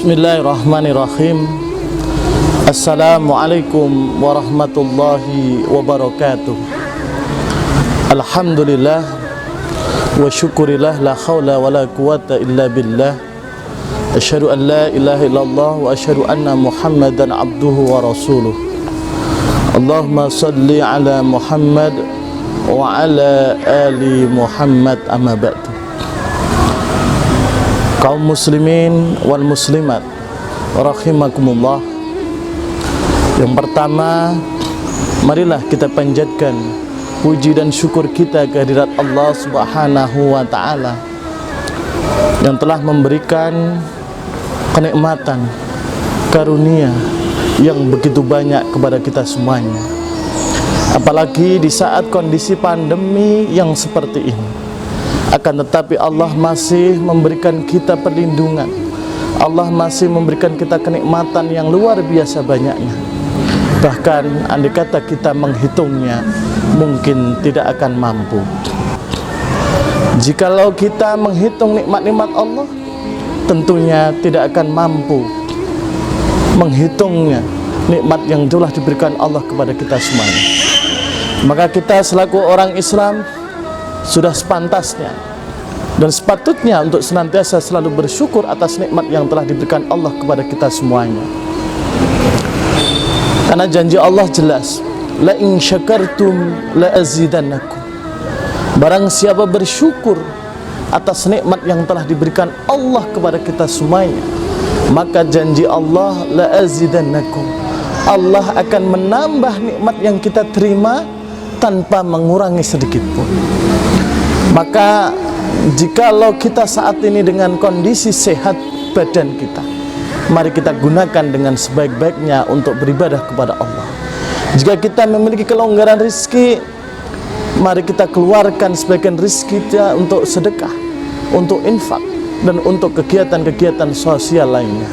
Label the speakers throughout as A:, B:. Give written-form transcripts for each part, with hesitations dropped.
A: Bismillahirrahmanirrahim. Assalamualaikum warahmatullahi wabarakatuh. Alhamdulillah wa syukurillah, la hawla wa la quwata illa billah. Asyhadu an la ilaha illallah wa asyhadu anna Muhammadan abduhu wa rasuluh. Allahumma salli ala Muhammad wa ala ali Muhammad, amma ba'du. Kaum muslimin wal muslimat rahimakumullah. Yang pertama, marilah kita panjatkan puji dan syukur kita kehadirat Allah Subhanahu wa ta'ala yang telah memberikan kenikmatan, karunia yang begitu banyak kepada kita semuanya. Apalagi di saat kondisi pandemi yang seperti ini. Akan tetapi Allah masih memberikan kita perlindungan. Allah masih memberikan kita kenikmatan yang luar biasa banyaknya. Bahkan andai kata kita menghitungnya, mungkin tidak akan mampu. Jikalau kita menghitung nikmat-nikmat Allah, tentunya tidak akan mampu menghitungnya, nikmat yang telah diberikan Allah kepada kita semuanya. Maka kita selaku orang Islam sudah sepantasnya dan sepatutnya untuk senantiasa selalu bersyukur atas nikmat yang telah diberikan Allah kepada kita semuanya. Karena janji Allah jelas, la in syakartum la azidannakum. Barang siapa bersyukur atas nikmat yang telah diberikan Allah kepada kita semuanya, maka janji Allah, la azidannakum, Allah akan menambah nikmat yang kita terima tanpa mengurangi sedikit pun. Maka jikalau kita saat ini dengan kondisi sehat badan kita, mari kita gunakan dengan sebaik-baiknya untuk beribadah kepada Allah. Jika kita memiliki kelonggaran rezeki, mari kita keluarkan sebagian rezeki kita untuk sedekah, untuk infak, dan untuk kegiatan-kegiatan sosial lainnya.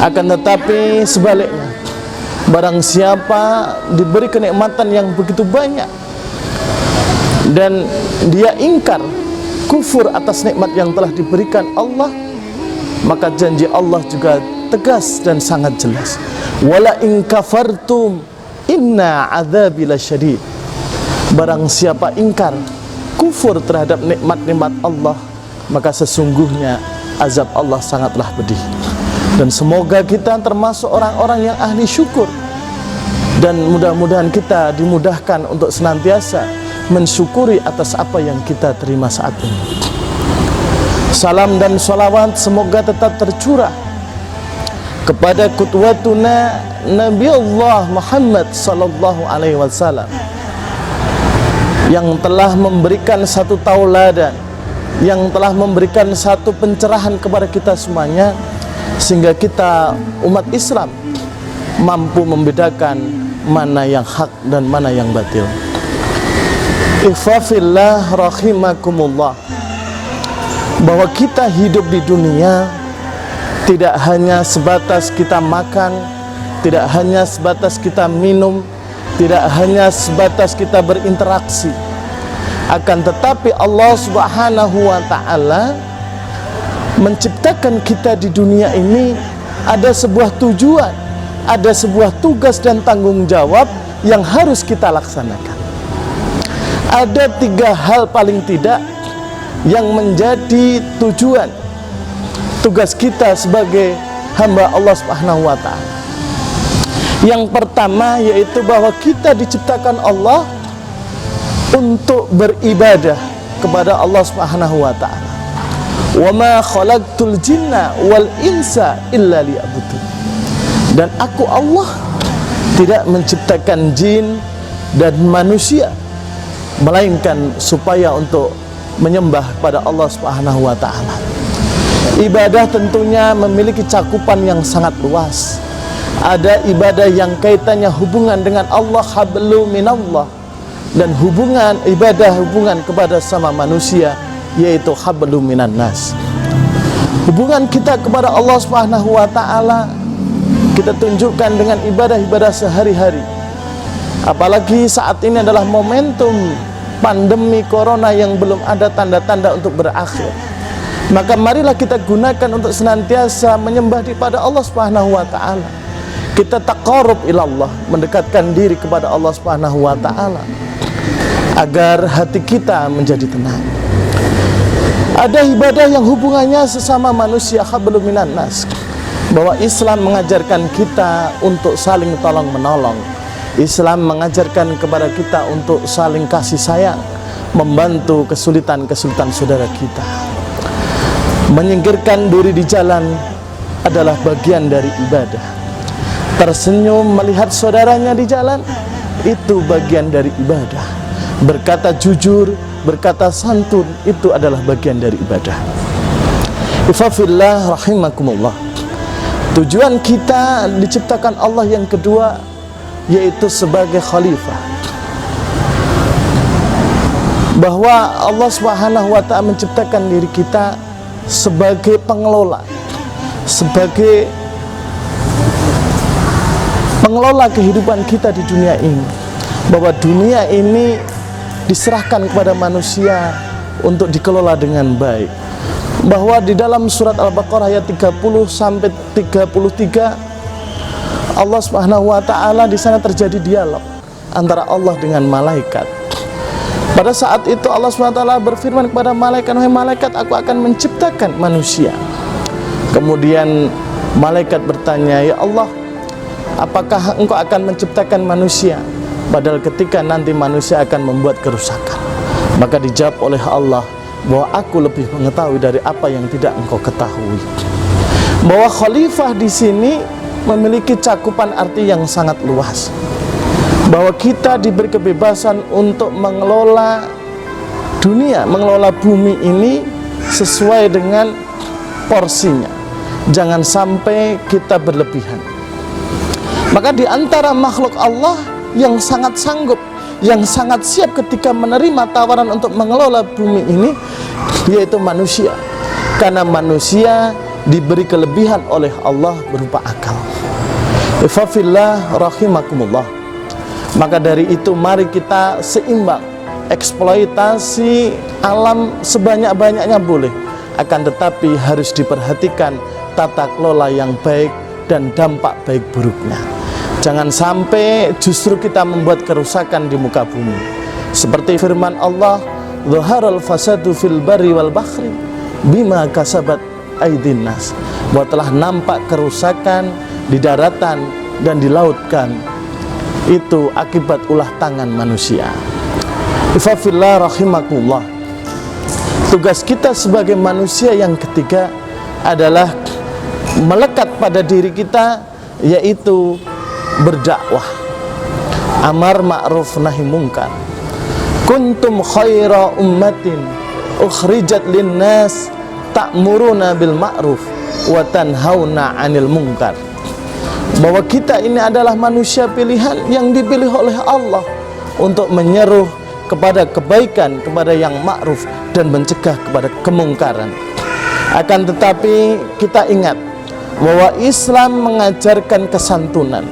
A: Akan tetapi sebaliknya, barang siapa diberi kenikmatan yang begitu banyak dan dia ingkar, kufur atas nikmat yang telah diberikan Allah, maka janji Allah juga tegas dan sangat jelas. Wala in kafartum inna adzabi lasyadid. Barang siapa ingkar, kufur terhadap nikmat-nikmat Allah, maka sesungguhnya azab Allah sangatlah pedih. Dan semoga kita termasuk orang-orang yang ahli syukur, dan mudah-mudahan kita dimudahkan untuk senantiasa mensyukuri atas apa yang kita terima saat ini. Salam dan salawat semoga tetap tercurah kepada qudwatuna Nabi Allah Muhammad sallallahu alaihi wasallam, yang telah memberikan satu tauladan, yang telah memberikan satu pencerahan kepada kita semuanya, sehingga kita umat Islam mampu membedakan mana yang hak dan mana yang batil. Ikhwafillah rahimakumullah, bahwa kita hidup di dunia tidak hanya sebatas kita makan, tidak hanya sebatas kita minum, tidak hanya sebatas kita berinteraksi. Akan tetapi Allah Subhanahu wa ta'ala menciptakan kita di dunia ini ada sebuah tujuan, ada sebuah tugas dan tanggung jawab yang harus kita laksanakan. Ada 3 hal paling tidak yang menjadi tujuan tugas kita sebagai hamba Allah Subhanahu wa ta'ala. Yang pertama yaitu bahwa kita diciptakan Allah untuk beribadah kepada Allah Subhanahu wa ta'ala. Wa ma khalaqtul jinna wal insa illa liya'budun. Dan aku Allah tidak menciptakan jin dan manusia melainkan supaya untuk menyembah pada Allah Subhanahu wa ta'ala. Ibadah tentunya memiliki cakupan yang sangat luas. Ada ibadah yang kaitannya hubungan dengan Allah, hablu minallah, dan hubungan ibadah hubungan kepada sama manusia, yaitu hablu minan nas. Hubungan kita kepada Allah Subhanahu wa ta'ala kita tunjukkan dengan ibadah-ibadah sehari-hari. Apalagi saat ini adalah momentum pandemi corona yang belum ada tanda-tanda untuk berakhir. Maka marilah kita gunakan untuk senantiasa menyembah kepada Allah Subhanahu wa taala. Kita taqarrub ilallah, mendekatkan diri kepada Allah Subhanahu wa taala agar hati kita menjadi tenang. Ada ibadah yang hubungannya sesama manusia, hablum minan nas, bahwa Islam mengajarkan kita untuk saling tolong menolong. Islam mengajarkan kepada kita untuk saling kasih sayang, membantu kesulitan-kesulitan saudara kita. Menyingkirkan duri di jalan adalah bagian dari ibadah. Tersenyum melihat saudaranya di jalan, itu bagian dari ibadah. Berkata jujur, berkata santun, itu adalah bagian dari ibadah. Ifafillah rahimakumullah. Tujuan kita diciptakan Allah yang kedua, yaitu sebagai khalifah. Bahwa Allah Subhanahu wa ta'ala menciptakan diri kita sebagai pengelola, sebagai pengelola kehidupan kita di dunia ini. Bahwa dunia ini diserahkan kepada manusia untuk dikelola dengan baik. Bahwa di dalam surat Al-Baqarah ayat 30 sampai 33, Allah Subhanahu wa taala di sana terjadi dialog antara Allah dengan malaikat. Pada saat itu Allah SWT berfirman kepada malaikat, "Wahai malaikat, aku akan menciptakan manusia." Kemudian malaikat bertanya, "Ya Allah, apakah engkau akan menciptakan manusia padahal ketika nanti manusia akan membuat kerusakan?" Maka dijawab oleh Allah bahwa aku lebih mengetahui dari apa yang tidak engkau ketahui. Bahwa khalifah di sini memiliki cakupan arti yang sangat luas. Bahwa kita diberi kebebasan untuk mengelola dunia, mengelola bumi ini sesuai dengan porsinya. Jangan sampai kita berlebihan. Maka di antara makhluk Allah yang sangat sanggup, yang sangat siap ketika menerima tawaran untuk mengelola bumi ini, yaitu manusia. Karena manusia diberi kelebihan oleh Allah berupa akal. Ifafillah rahimakumullah. Maka dari itu mari kita seimbang. Eksploitasi alam sebanyak-banyaknya boleh, akan tetapi harus diperhatikan tata kelola yang baik dan dampak baik buruknya. Jangan sampai justru kita membuat kerusakan di muka bumi. Seperti firman Allah, "Dhaharal fasadu fil barri wal bahri bima kasabat aydin nas." Bahwa telah nampak kerusakan di daratan dan di lautan, itu akibat ulah tangan manusia. Ifafillah rahimakumullah. Tugas kita sebagai manusia yang ketiga adalah melekat pada diri kita, yaitu berdakwah, amar ma'ruf nahi mungkar. Kuntum khaira ummatin ukhrijat linnas ta'muruna bil ma'ruf wa tanhauna 'anil munkar. Bahwa kita ini adalah manusia pilihan yang dipilih oleh Allah untuk menyeru kepada kebaikan, kepada yang ma'ruf, dan mencegah kepada kemungkaran. Akan tetapi kita ingat bahwa Islam mengajarkan kesantunan.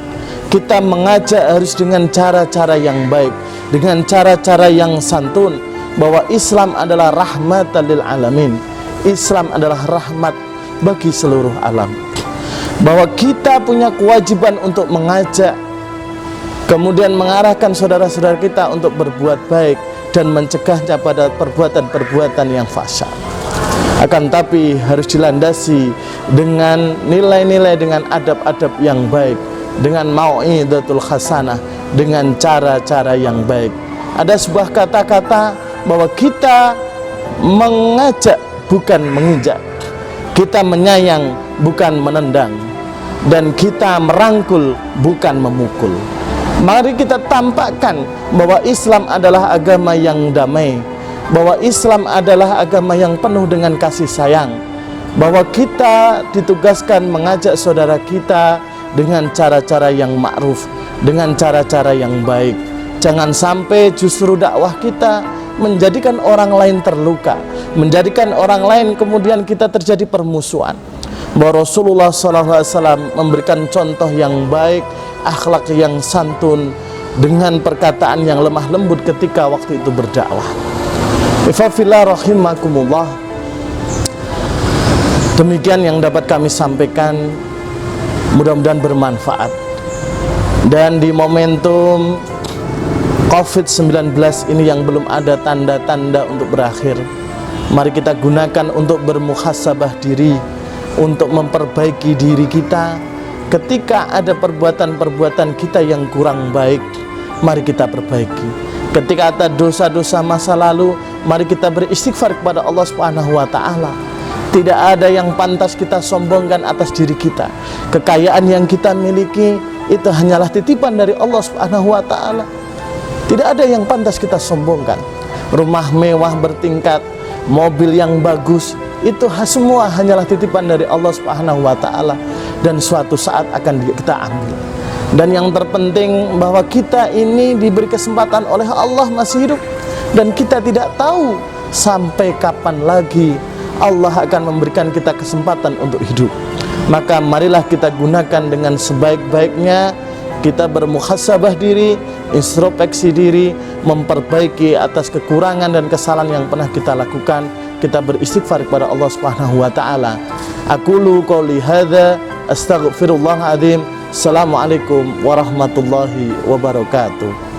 A: Kita mengajak harus dengan cara-cara yang baik, dengan cara-cara yang santun. Bahwa Islam adalah rahmatan lil alamin. Islam adalah rahmat bagi seluruh alam. Bahwa kita punya kewajiban untuk mengajak, kemudian mengarahkan saudara-saudara kita untuk berbuat baik dan mencegahnya pada perbuatan-perbuatan yang fahsyat. Akan tapi harus dilandasi dengan nilai-nilai, dengan adab-adab yang baik, dengan mau'idatul hasanah, dengan cara-cara yang baik. Ada sebuah kata-kata bahwa kita mengajak bukan menginjak, kita menyayang bukan menendang, dan kita merangkul bukan memukul. Mari kita tampakkan bahwa Islam adalah agama yang damai, bahwa Islam adalah agama yang penuh dengan kasih sayang, bahwa kita ditugaskan mengajak saudara kita dengan cara-cara yang ma'ruf, dengan cara-cara yang baik. Jangan sampai justru dakwah kita menjadikan orang lain terluka, menjadikan orang lain kemudian kita terjadi permusuhan. Bahwa Rasulullah SAW memberikan contoh yang baik, akhlak yang santun, dengan perkataan yang lemah lembut ketika waktu itu berdakwah. Ifafillah rahimakumullah. Demikian yang dapat kami sampaikan, mudah-mudahan bermanfaat. Dan di momentum COVID-19 ini yang belum ada tanda-tanda untuk berakhir, mari kita gunakan untuk bermuhasabah diri, untuk memperbaiki diri kita. Ketika ada perbuatan-perbuatan kita yang kurang baik, mari kita perbaiki. Ketika ada dosa-dosa masa lalu, mari kita beristighfar kepada Allah Subhanahu wa taala. Tidak ada yang pantas kita sombongkan atas diri kita. Kekayaan yang kita miliki itu hanyalah titipan dari Allah Subhanahu wa taala. Tidak ada yang pantas kita sombongkan. Rumah mewah bertingkat, mobil yang bagus, itu semua hanyalah titipan dari Allah Subhanahu wa taala, dan suatu saat akan kita ambil. Dan yang terpenting bahwa kita ini diberi kesempatan oleh Allah masih hidup, dan kita tidak tahu sampai kapan lagi Allah akan memberikan kita kesempatan untuk hidup. Maka marilah kita gunakan dengan sebaik-baiknya. Kita bermuhasabah diri, introspeksi diri, memperbaiki atas kekurangan dan kesalahan yang pernah kita lakukan. Kita beristighfar kepada Allah Subhanahu wa taala. Aqulu qouli hadza astaghfirullahal azim. Assalamualaikum warahmatullahi wabarakatuh.